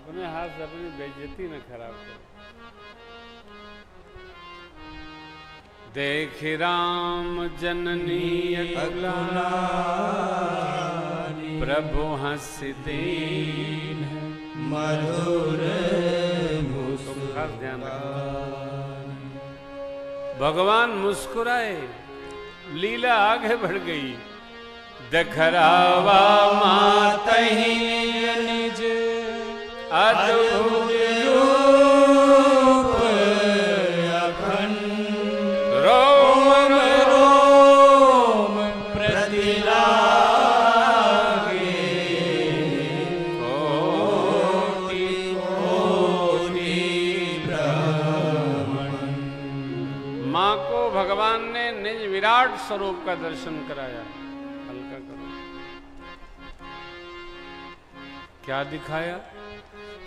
अपने हाथ से अपनी बेइज्जती न खराब करो। देख राम जननी अकुलानी, प्रभु हंस दीन मधुर मुस्कुराए। भगवान मुस्कुराए, लीला आगे बढ़ गई। दखरावा मातहि निज अद्भुत रूप अखंड, रोम रोम प्रतिलागे, कोटि कोटि ब्रह्मण्ड। माँ को भगवान ने निज विराट स्वरूप का दर्शन कराया। हल्का करो, क्या दिखाया?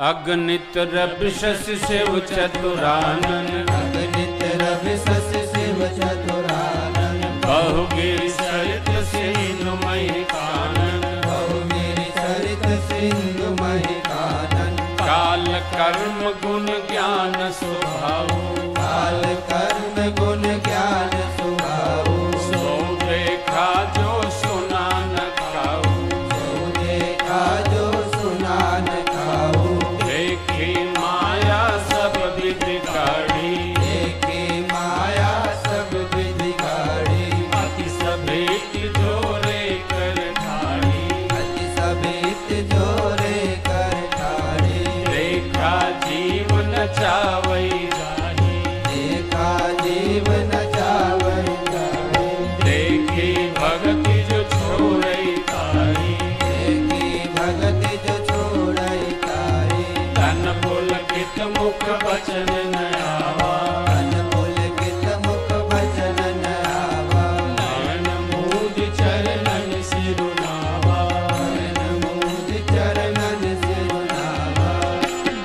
अगणित रवि शशि शिव चतुरानन, अगणित रवि शशि शिव चतुरानन, बहुगिरि सरित सिंधु महि कानन, बहुगिरि सरित सिंधु महि कानन। काल कर्म गुण ज्ञान स्वभाव, काल कर्म गुण ज्ञान स्वभाव। सो देखा जो सुना न खाऊ, सो देखा जो सुना न खाऊ। देखी माया सब विधि गाड़ी, देखी माया सब विधि गाड़ी। अति सभेत जोरे कर ठाड़ी, अति सभेत जोरे कर ठाड़ी। देखा जीवन चावई जाही, देखा जीवन चावई जाही। देखी भगति जो छोड़ई तारी, देखी भगति जो छोड़ई तारी। तन पुलकित मुख बचन न आवा, मन पुलकित मुख भजन न आवा। नयन मूद चरणन सिरुनावा, नयन मूद चरणन सिरुनावा।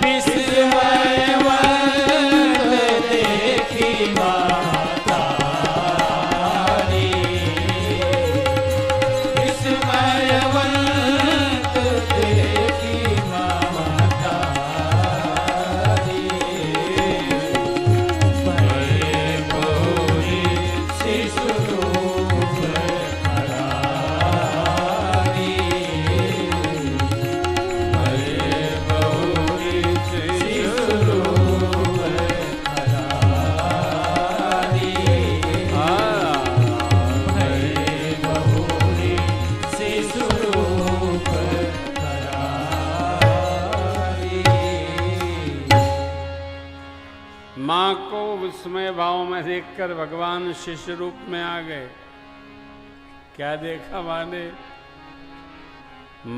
विस्मय वंद देखी मातारी, विस्मय वंद देखी मातारी। भये बहुरी शिशुरूप हरारी, भये बहुरी शिशुरूप हरारी। भये बहुरी शिशुरूप हरारी। माँ को विस्मय भाव में देखकर भगवान शिष्य रूप में आ गए। क्या देखा माँ ने?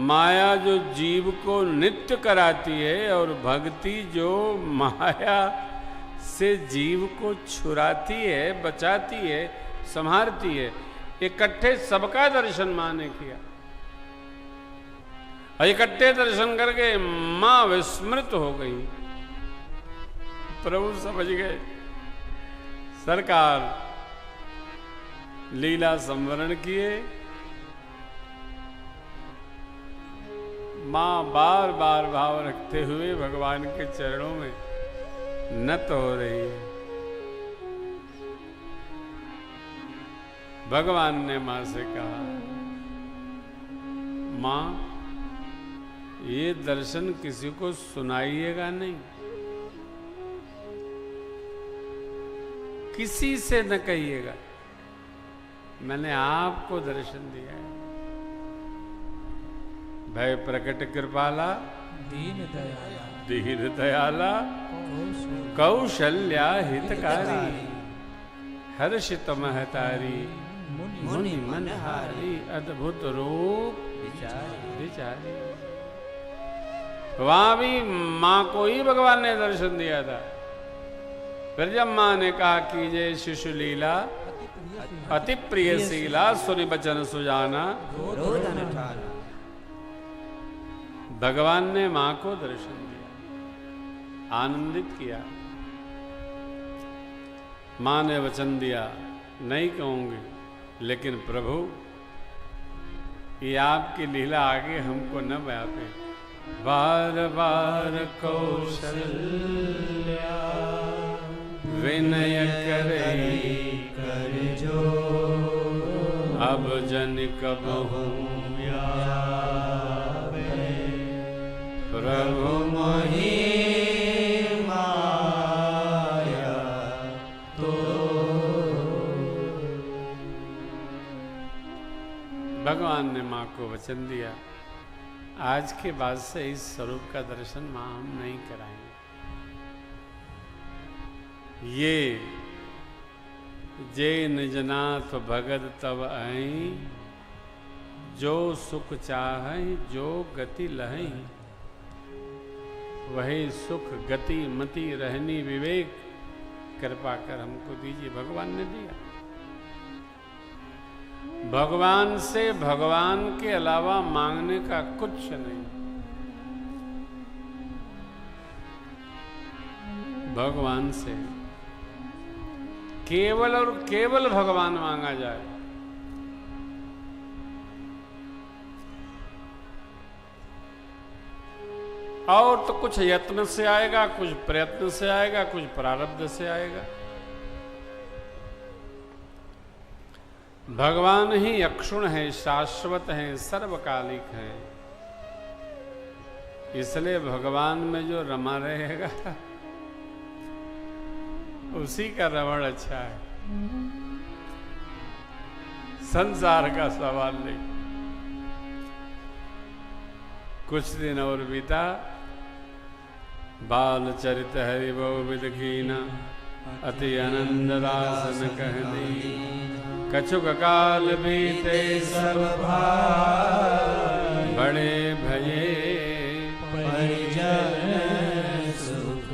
माया जो जीव को नित्य कराती है और भक्ति जो माया से जीव को छुड़ाती है, बचाती है, संभारती है, इकट्ठे सबका दर्शन माँ ने किया। और इकट्ठे दर्शन करके माँ विस्मृत हो गई। प्रभु समझ गए सरकार लीला संवरण किए। मां बार बार भाव रखते हुए भगवान के चरणों में नत हो रही है। भगवान ने मां से कहा, मां ये दर्शन किसी को सुनाइएगा नहीं, किसी से न कहिएगा, मैंने आपको दर्शन दिया है। भय प्रकट कृपाला दीन दयाला, दीन दयाला कौशल्या हितकारी, हर्षित महतारी मुनि मनहारी, अद्भुत रूप विचारी। वहां भी मां को ही भगवान ने दर्शन दिया था। फिर जब मां ने कहा कीजिए शिशु लीला अति प्रिय शीला, सुनि बचन सुजाना रोदन ठाना। भगवान ने मां को दर्शन दिया, आनंदित किया। मां ने वचन दिया, नहीं कहूंगी, लेकिन प्रभु ये आपकी लीला आगे हमको न व्यापे, बार बार कौशल्या विनय करे कर जो अब जन कबहू प्रभु मोहि माया तो। भगवान ने माँ को वचन दिया, आज के बाद से इस स्वरूप का दर्शन माँ हम नहीं कराएंगे। ये जे निजनाथ भगत तब आई, जो सुख चाहै जो गति लहै, वही सुख गति मति रहनी विवेक कृपा कर हमको दीजिए। भगवान ने दिया। भगवान से भगवान के अलावा मांगने का कुछ नहीं। भगवान से केवल और केवल भगवान मांगा जाए। और तो कुछ यत्न से आएगा, कुछ प्रयत्न से आएगा, कुछ प्रारब्ध से आएगा। भगवान ही अक्षुण है, शाश्वत है, सर्वकालिक है। इसलिए भगवान में जो रमा रहेगा उसी का रमण अच्छा है। संसार का सवाल नहीं। कुछ दिन और बीता, बाल चरित हरि बहु विध कीना, अति आनंद दासन कहनी, कछुक काल बीते सब भाई, बड़े भये परिजन सुख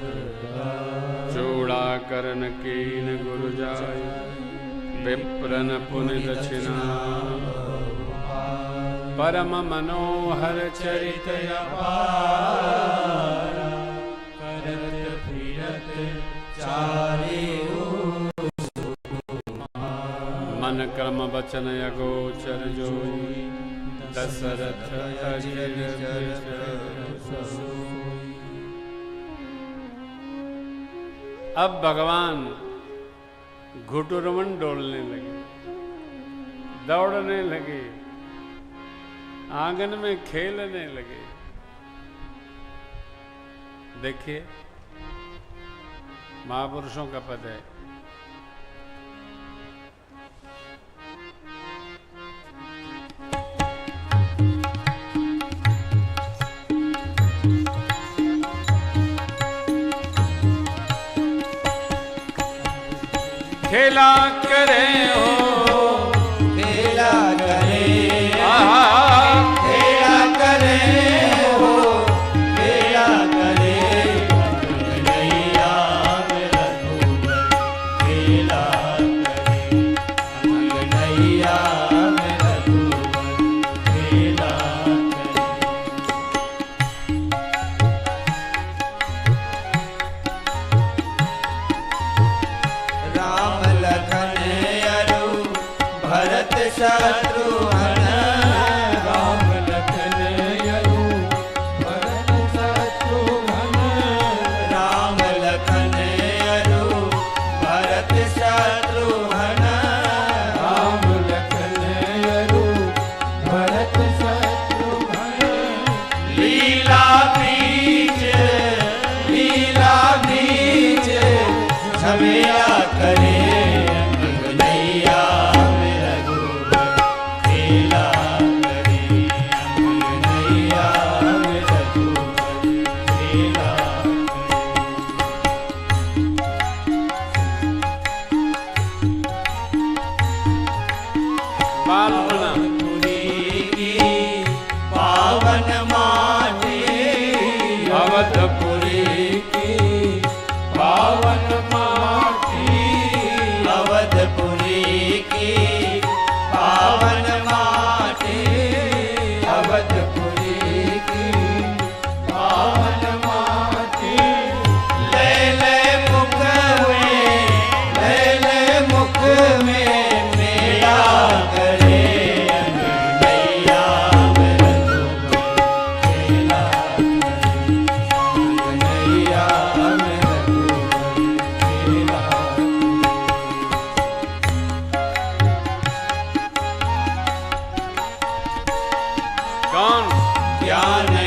चूड़ा करन कीन गुरु जाय, विप्रन पुनि दक्षिणा, परम मनोहर चरित अपार, करत फिरत चारे मन क्रम वचन अगोचर जोई, दशरथ अजर अब भगवान घुटुरमन डोलने लगे, दौड़ने लगे, आंगन में खेलने लगे। देखिए महापुरुषों का पद है। खेला करे हो, खेला करे, खेला करे हो, खेला करे, कन्हैया मेरा रघुवर, खेला करे, कन्हैया मेरा रघुवर, खेला करे। राम लखन अरु भरत शत्रुघ्न, राम लखन अरु भरत शत्रुघ्न, राम लखन अरु भरत शत्रुघ्न, राम लखन अरु भरत शत्रुघ्न, लीला बीज छमेला करे, कन्हैया मेरा रघुवर, खेला करे, कन्हैया मेरा रघुवर, खेला बालपना पुरी की पावन माटी, अवधपुरी की पावन माटी, अवधपुरी की पावन माटी, अवधपुरी की पावन माटी, ले ले मुख में मेला करे, कन्हैया मेरा रघुवर, ज्ञान